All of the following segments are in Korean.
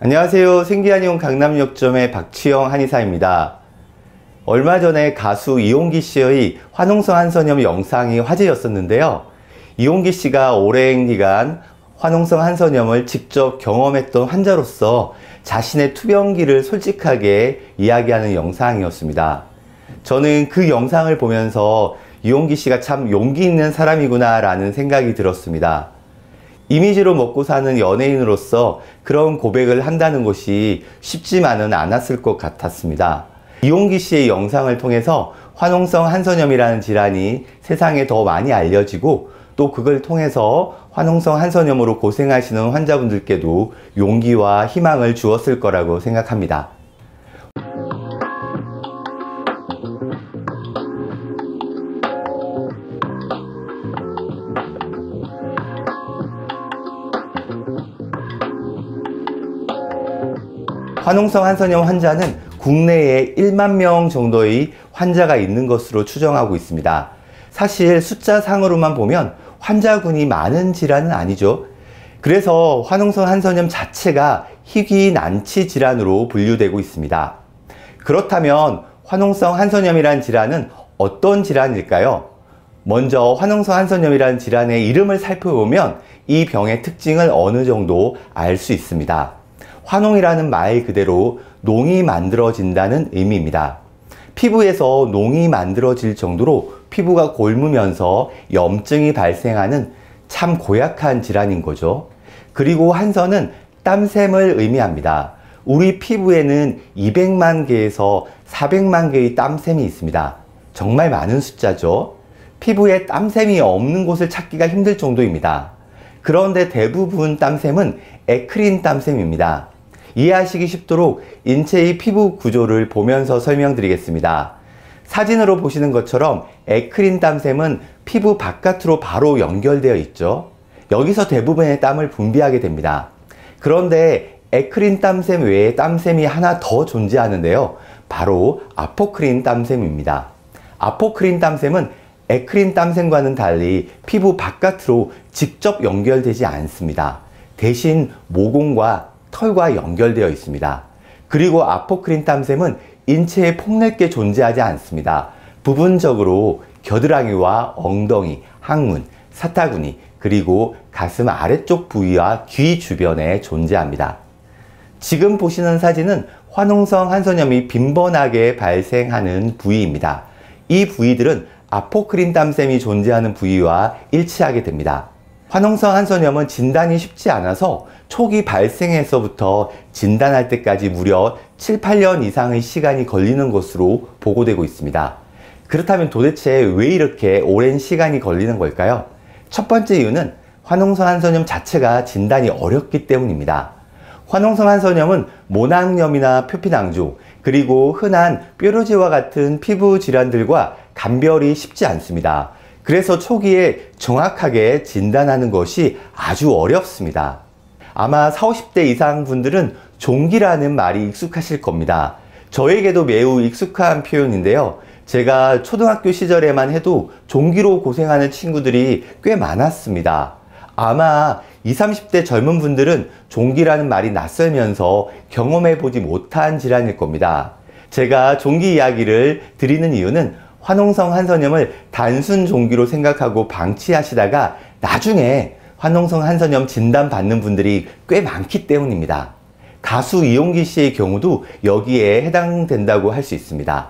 안녕하세요. 생기한의원 강남역점의 박치영 한의사입니다. 얼마 전에 가수 이용기 씨의 화농성 한선염 영상이 화제였었는데요. 이용기 씨가 오랜 기간 화농성 한선염을 직접 경험했던 환자로서 자신의 투병기를 솔직하게 이야기하는 영상이었습니다. 저는 그 영상을 보면서 이용기 씨가 참 용기 있는 사람이구나 라는 생각이 들었습니다. 이미지로 먹고 사는 연예인으로서 그런 고백을 한다는 것이 쉽지만은 않았을 것 같았습니다. 이용기 씨의 영상을 통해서 화농성 한선염이라는 질환이 세상에 더 많이 알려지고 또 그걸 통해서 화농성 한선염으로 고생하시는 환자분들께도 용기와 희망을 주었을 거라고 생각합니다. 화농성 한선염 환자는 국내에 1만 명 정도의 환자가 있는 것으로 추정하고 있습니다. 사실 숫자상으로만 보면 환자군이 많은 질환은 아니죠. 그래서 화농성 한선염 자체가 희귀난치 질환으로 분류되고 있습니다. 그렇다면 화농성 한선염이란 질환은 어떤 질환일까요? 먼저 화농성 한선염이라는 질환의 이름을 살펴보면 이 병의 특징을 어느 정도 알 수 있습니다. 화농이라는 말 그대로 농이 만들어진다는 의미입니다. 피부에서 농이 만들어질 정도로 피부가 곪으면서 염증이 발생하는 참 고약한 질환인 거죠. 그리고 한선은 땀샘을 의미합니다. 우리 피부에는 200만 개에서 400만 개의 땀샘이 있습니다. 정말 많은 숫자죠. 피부에 땀샘이 없는 곳을 찾기가 힘들 정도입니다. 그런데 대부분 땀샘은 에크린 땀샘입니다. 이해하시기 쉽도록 인체의 피부 구조를 보면서 설명드리겠습니다. 사진으로 보시는 것처럼 에크린 땀샘은 피부 바깥으로 바로 연결되어 있죠. 여기서 대부분의 땀을 분비하게 됩니다. 그런데 에크린 땀샘 외에 땀샘이 하나 더 존재하는데요. 바로 아포크린 땀샘입니다. 아포크린 땀샘은 에크린 땀샘과는 달리 피부 바깥으로 직접 연결되지 않습니다. 대신 모공과 털과 연결되어 있습니다. 그리고 아포크린 땀샘은 인체에 폭넓게 존재하지 않습니다. 부분적으로 겨드랑이와 엉덩이, 항문, 사타구니, 그리고 가슴 아래쪽 부위와 귀 주변에 존재합니다. 지금 보시는 사진은 화농성 한선염이 빈번하게 발생하는 부위입니다. 이 부위들은 아포크린 땀샘이 존재하는 부위와 일치하게 됩니다. 화농성 한선염은 진단이 쉽지 않아서 초기 발생에서부터 진단할 때까지 무려 7, 8년 이상의 시간이 걸리는 것으로 보고되고 있습니다. 그렇다면 도대체 왜 이렇게 오랜 시간이 걸리는 걸까요? 첫 번째 이유는 화농성 한선염 자체가 진단이 어렵기 때문입니다. 화농성 한선염은 모낭염이나 표피낭주, 그리고 흔한 뾰루지와 같은 피부 질환들과 감별이 쉽지 않습니다. 그래서 초기에 정확하게 진단하는 것이 아주 어렵습니다. 아마 40, 50대 이상 분들은 종기라는 말이 익숙하실 겁니다. 저에게도 매우 익숙한 표현인데요. 제가 초등학교 시절에만 해도 종기로 고생하는 친구들이 꽤 많았습니다. 아마 20, 30대 젊은 분들은 종기라는 말이 낯설면서 경험해보지 못한 질환일 겁니다. 제가 종기 이야기를 드리는 이유는 화농성 한선염을 단순 종기로 생각하고 방치하시다가 나중에 화농성 한선염 진단 받는 분들이 꽤 많기 때문입니다. 가수 이용기 씨의 경우도 여기에 해당된다고 할 수 있습니다.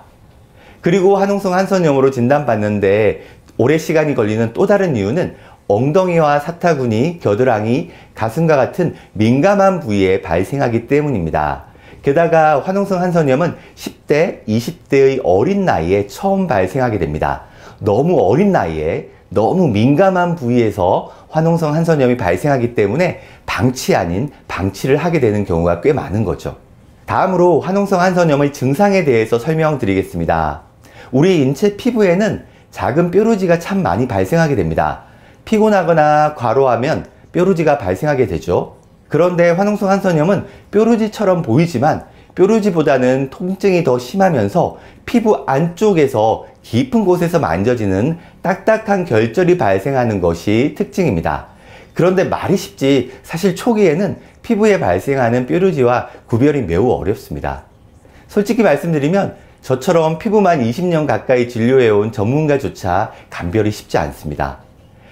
그리고 화농성 한선염으로 진단받는데 오래 시간이 걸리는 또 다른 이유는 엉덩이와 사타구니, 겨드랑이, 가슴과 같은 민감한 부위에 발생하기 때문입니다. 게다가 화농성 한선염은 10대, 20대의 어린 나이에 처음 발생하게 됩니다. 너무 어린 나이에 너무 민감한 부위에서 화농성 한선염이 발생하기 때문에 방치 아닌 방치를 하게 되는 경우가 꽤 많은 거죠. 다음으로 화농성 한선염의 증상에 대해서 설명드리겠습니다. 우리 인체 피부에는 작은 뾰루지가 참 많이 발생하게 됩니다. 피곤하거나 과로하면 뾰루지가 발생하게 되죠. 그런데 화농성 한선염은 뾰루지처럼 보이지만 뾰루지보다는 통증이 더 심하면서 피부 안쪽에서 깊은 곳에서 만져지는 딱딱한 결절이 발생하는 것이 특징입니다. 그런데 말이 쉽지 사실 초기에는 피부에 발생하는 뾰루지와 구별이 매우 어렵습니다. 솔직히 말씀드리면 저처럼 피부만 20년 가까이 진료해온 전문가조차 감별이 쉽지 않습니다.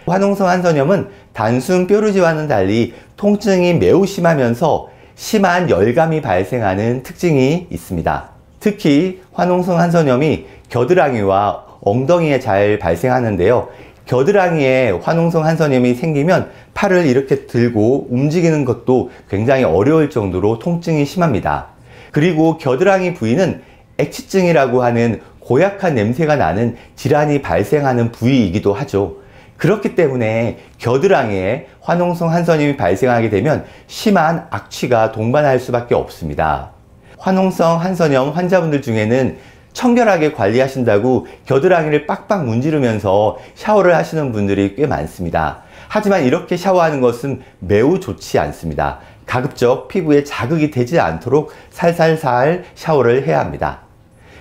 화농성 한선염은 단순 뾰루지와는 달리 통증이 매우 심하면서 심한 열감이 발생하는 특징이 있습니다. 특히 화농성 한선염이 겨드랑이와 엉덩이에 잘 발생하는데요. 겨드랑이에 화농성 한선염이 생기면 팔을 이렇게 들고 움직이는 것도 굉장히 어려울 정도로 통증이 심합니다. 그리고 겨드랑이 부위는 액취증이라고 하는 고약한 냄새가 나는 질환이 발생하는 부위이기도 하죠. 그렇기 때문에 겨드랑이에 화농성 한선염이 발생하게 되면 심한 악취가 동반할 수밖에 없습니다. 화농성 한선염 환자분들 중에는 청결하게 관리하신다고 겨드랑이를 빡빡 문지르면서 샤워를 하시는 분들이 꽤 많습니다. 하지만 이렇게 샤워하는 것은 매우 좋지 않습니다. 가급적 피부에 자극이 되지 않도록 살살살 샤워를 해야 합니다.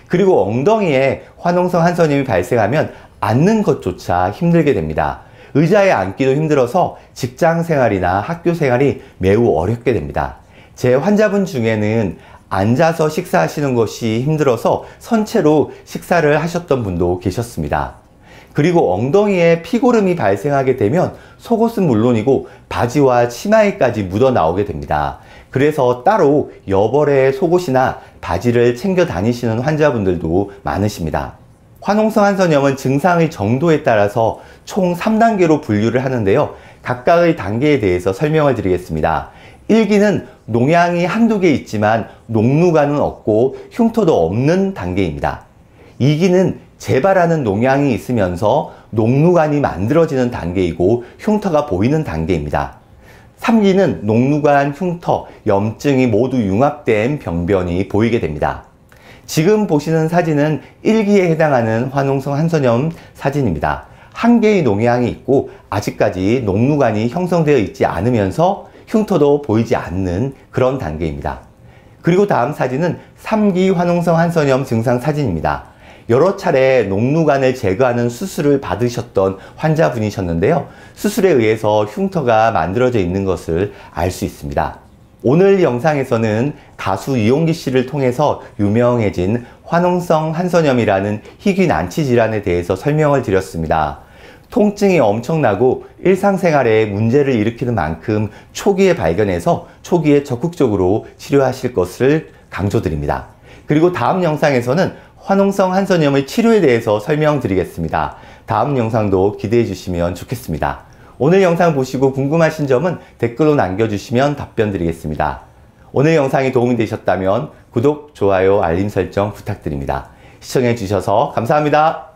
그리고 엉덩이에 화농성 한선염이 발생하면 앉는 것조차 힘들게 됩니다. 의자에 앉기도 힘들어서 직장 생활이나 학교 생활이 매우 어렵게 됩니다. 제 환자분 중에는 앉아서 식사하시는 것이 힘들어서 선체로 식사를 하셨던 분도 계셨습니다. 그리고 엉덩이에 피고름이 발생하게 되면 속옷은 물론이고 바지와 치마에까지 묻어 나오게 됩니다. 그래서 따로 여벌의 속옷이나 바지를 챙겨 다니시는 환자분들도 많으십니다. 화농성 한선염은 증상의 정도에 따라서 총 3단계로 분류를 하는데요. 각각의 단계에 대해서 설명을 드리겠습니다. 1기는 농양이 한두 개 있지만 녹누가는 없고 흉터도 없는 단계입니다. 2기는 재발하는 농양이 있으면서 녹누관이 만들어지는 단계이고 흉터가 보이는 단계입니다. 3기는 녹누관, 흉터, 염증이 모두 융합된 병변이 보이게 됩니다. 지금 보시는 사진은 1기에 해당하는 화농성 한선염 사진입니다. 한 개의 농양이 있고 아직까지 녹누관이 형성되어 있지 않으면서 흉터도 보이지 않는 그런 단계입니다. 그리고 다음 사진은 3기 화농성 한선염 증상 사진입니다. 여러 차례 녹누관을 제거하는 수술을 받으셨던 환자분이셨는데요. 수술에 의해서 흉터가 만들어져 있는 것을 알 수 있습니다. 오늘 영상에서는 가수 이용기 씨를 통해서 유명해진 화농성 한선염이라는 희귀 난치 질환에 대해서 설명을 드렸습니다. 통증이 엄청나고 일상생활에 문제를 일으키는 만큼 초기에 발견해서 초기에 적극적으로 치료하실 것을 강조드립니다. 그리고 다음 영상에서는 화농성 한선염의 치료에 대해서 설명드리겠습니다. 다음 영상도 기대해 주시면 좋겠습니다. 오늘 영상 보시고 궁금하신 점은 댓글로 남겨주시면 답변 드리겠습니다. 오늘 영상이 도움이 되셨다면 구독, 좋아요, 알림 설정 부탁드립니다. 시청해 주셔서 감사합니다.